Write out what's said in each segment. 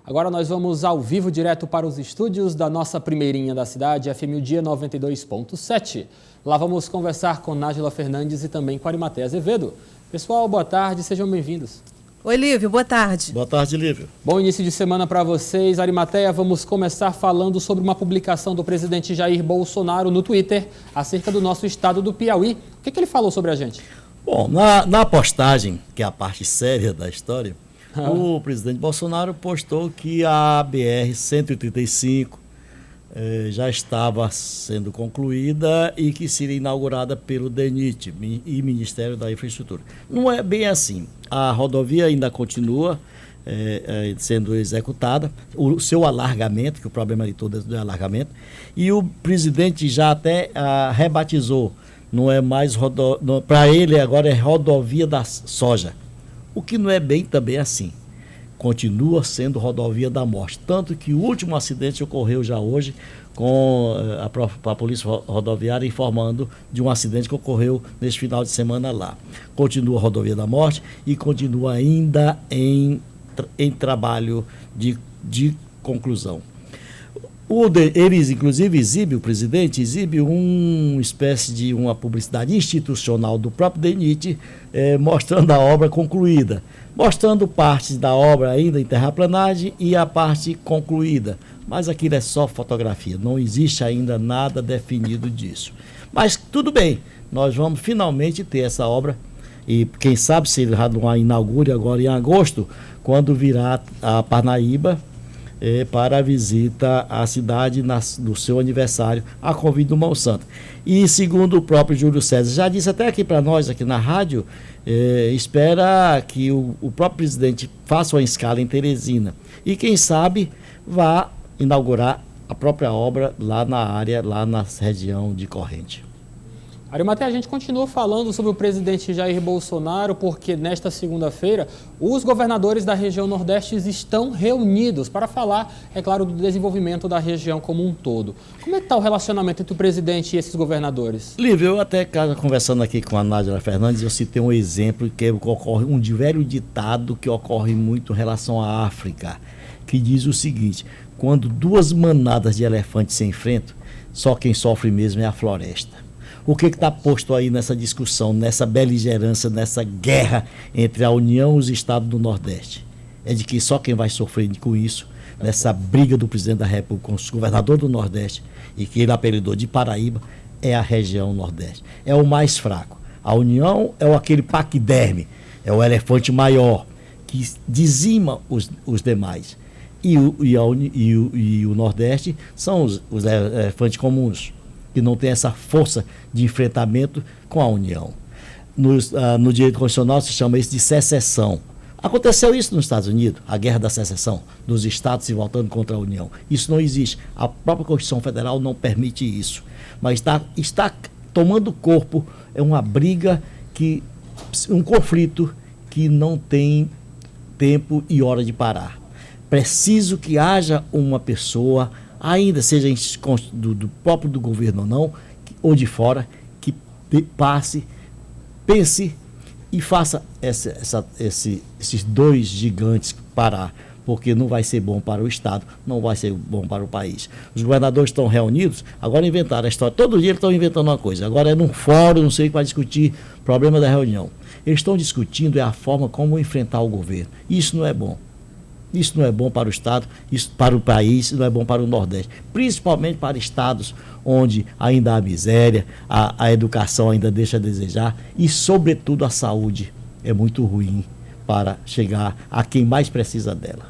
Agora nós vamos ao vivo direto para os estúdios da nossa primeirinha da cidade, FM O Dia 92.7. Lá vamos conversar com Nájila Fernandes e também com Arimatea Azevedo. Pessoal, boa tarde, sejam bem-vindos. Oi, Lívio, boa tarde. Boa tarde, Lívio. Bom início de semana para vocês. Arimatea, vamos começar falando sobre uma publicação do presidente Jair Bolsonaro no Twitter acerca do nosso estado do Piauí. O que ele falou sobre a gente? Bom, na postagem, que é a parte séria da história, o presidente Bolsonaro postou que a BR-135 já estava sendo concluída e que seria inaugurada pelo DENIT e Ministério da Infraestrutura. Não é bem assim. A rodovia ainda continua sendo executada, o seu alargamento, que o problema de todo é do alargamento, e o presidente já até rebatizou. Não é mais para ele agora é rodovia da soja, o que não é bem também assim. Continua sendo rodovia da morte, tanto que o último acidente ocorreu já hoje com a Polícia Rodoviária informando de um acidente que ocorreu neste final de semana lá. Continua a rodovia da morte e continua ainda em trabalho de conclusão. Eles, inclusive, o presidente exibe uma espécie de uma publicidade institucional do próprio DENIT, mostrando a obra concluída, mostrando partes da obra ainda em terraplanagem e a parte concluída. Mas aquilo é só fotografia, não existe ainda nada definido disso. Mas tudo bem, nós vamos finalmente ter essa obra e quem sabe se ele não inaugure agora em agosto, quando virá a Parnaíba, para a visita à cidade no seu aniversário, a convite do Monsanto. E segundo o próprio Júlio César, já disse até aqui para nós, aqui na rádio, espera que o próprio presidente faça uma escala em Teresina e quem sabe vá inaugurar a própria obra lá na área, lá na região de Corrente. Arimatea, a gente continua falando sobre o presidente Jair Bolsonaro, porque nesta segunda-feira os governadores da região Nordeste estão reunidos para falar, é claro, do desenvolvimento da região como um todo. Como é que está o relacionamento entre o presidente e esses governadores? Lívio, eu até conversando aqui com a Nájila Fernandes, eu citei um exemplo que ocorre, um velho ditado que ocorre muito em relação à África, que diz o seguinte: quando duas manadas de elefantes se enfrentam, só quem sofre mesmo é a floresta. O que está posto aí nessa discussão, nessa beligerância, nessa guerra entre a União e os estados do Nordeste? É de que só quem vai sofrer com isso, nessa briga do presidente da República com o governador do Nordeste, e que ele apelidou de Paraíba, é a região Nordeste. É o mais fraco. A União é aquele paquiderme, é o elefante maior, que dizima os demais. E o Nordeste são os elefantes comuns, que não tem essa força de enfrentamento com a União. No direito constitucional se chama isso de secessão. Aconteceu isso nos Estados Unidos, a guerra da secessão, dos estados se voltando contra a União. Isso não existe. A própria Constituição Federal não permite isso. Mas está tomando corpo, é uma briga, um conflito que não tem tempo e hora de parar. Preciso que haja uma pessoa, ainda seja do próprio do governo ou não, ou de fora, que pense e faça esses dois gigantes parar, porque não vai ser bom para o Estado, não vai ser bom para o país. Os governadores estão reunidos, agora inventaram a história, todo dia eles estão inventando uma coisa, agora é num fórum, não sei o que vai discutir, problema da reunião. Eles estão discutindo a forma como enfrentar o governo. Isso não é bom. Isso não é bom para o Estado, isso para o país, não é bom para o Nordeste. Principalmente para estados onde ainda há miséria, a educação ainda deixa a desejar e, sobretudo, a saúde é muito ruim para chegar a quem mais precisa dela.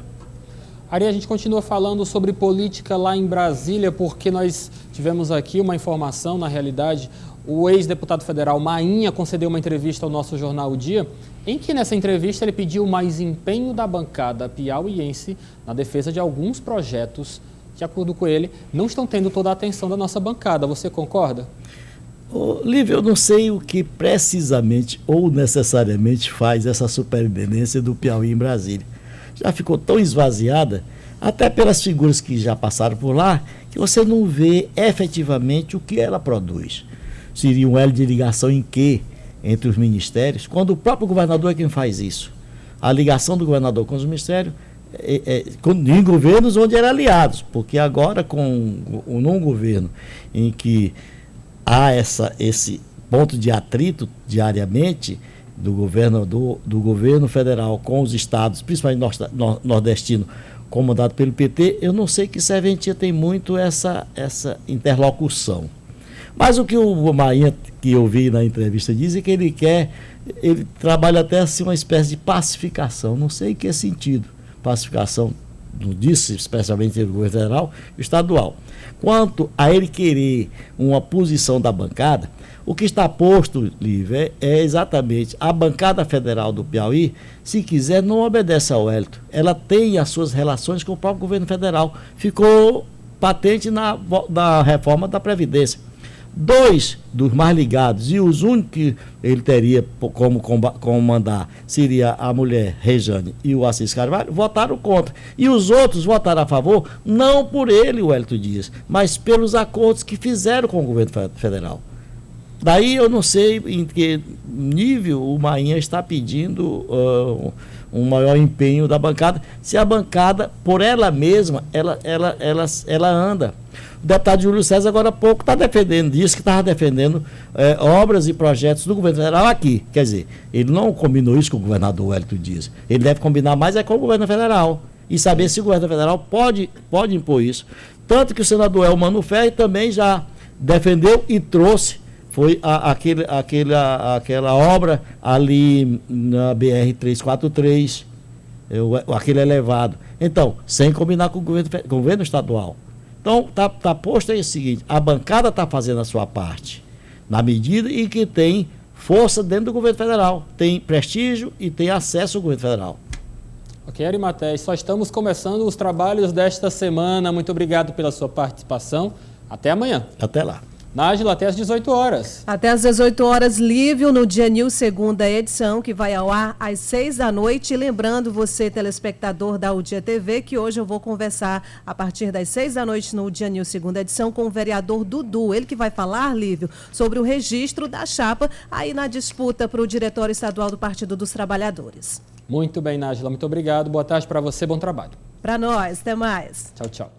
Ari, a gente continua falando sobre política lá em Brasília, porque nós tivemos aqui uma informação, na realidade, o ex-deputado federal Mainha concedeu uma entrevista ao nosso jornal O Dia, em que nessa entrevista ele pediu mais empenho da bancada piauiense na defesa de alguns projetos que, de acordo com ele, não estão tendo toda a atenção da nossa bancada. Você concorda? Lívia, eu não sei o que precisamente ou necessariamente faz essa superintendência do Piauí em Brasília. Já ficou tão esvaziada, até pelas figuras que já passaram por lá, que você não vê efetivamente o que ela produz. Seria um elo de ligação em quê? Entre os ministérios, quando o próprio governador é quem faz isso. A ligação do governador com os ministérios em governos onde eram aliados, porque agora num governo em que há esse ponto de atrito diariamente do governo federal com os estados, principalmente nordestino, comandado pelo PT, eu não sei que serventia tem muito essa interlocução. Mas o que o Marinha, que eu vi na entrevista, diz é que ele trabalha até assim uma espécie de pacificação, não sei em que sentido, pacificação, não disse especialmente entre o governo federal e o estadual. Quanto a ele querer uma posição da bancada, o que está posto, Lívia, é exatamente a bancada federal do Piauí, se quiser, não obedece ao Wellington. Ela tem as suas relações com o próprio governo federal. Ficou patente na reforma da Previdência. 2 dos mais ligados, e os únicos que ele teria como comandar seria a mulher Rejane e o Assis Carvalho, votaram contra. E os outros votaram a favor, não por ele, o Wellington Dias, mas pelos acordos que fizeram com o governo federal. Daí eu não sei em que nível o Marinha está pedindo um maior empenho da bancada, se a bancada, por ela mesma, ela anda. O deputado Júlio César, agora há pouco, está defendendo, disse que estava defendendo obras e projetos do governo federal aqui. Quer dizer, ele não combinou isso com o governador Wellington Dias. Ele deve combinar mais com o governo federal e saber se o governo federal pode impor isso. Tanto que o senador Elmano Ferri também já defendeu e trouxe, foi aquela obra ali na BR-343, aquele elevado. Então, sem combinar com o governo estadual. Então, tá posto aí o seguinte, a bancada está fazendo a sua parte, na medida em que tem força dentro do governo federal, tem prestígio e tem acesso ao governo federal. Ok, Arimateia, só estamos começando os trabalhos desta semana. Muito obrigado pela sua participação. Até amanhã. Até lá. Nájila, até às 18 horas. Até às 18 horas, Lívio, no Dia News, segunda edição, que vai ao ar às 6 da noite. E lembrando você, telespectador da UDIA TV, que hoje eu vou conversar a partir das 6 da noite no Dia News, segunda edição, com o vereador Dudu. Ele que vai falar, Lívio, sobre o registro da chapa aí na disputa para o Diretório Estadual do Partido dos Trabalhadores. Muito bem, Nájila. Muito obrigado. Boa tarde para você. Bom trabalho. Para nós. Até mais. Tchau, tchau.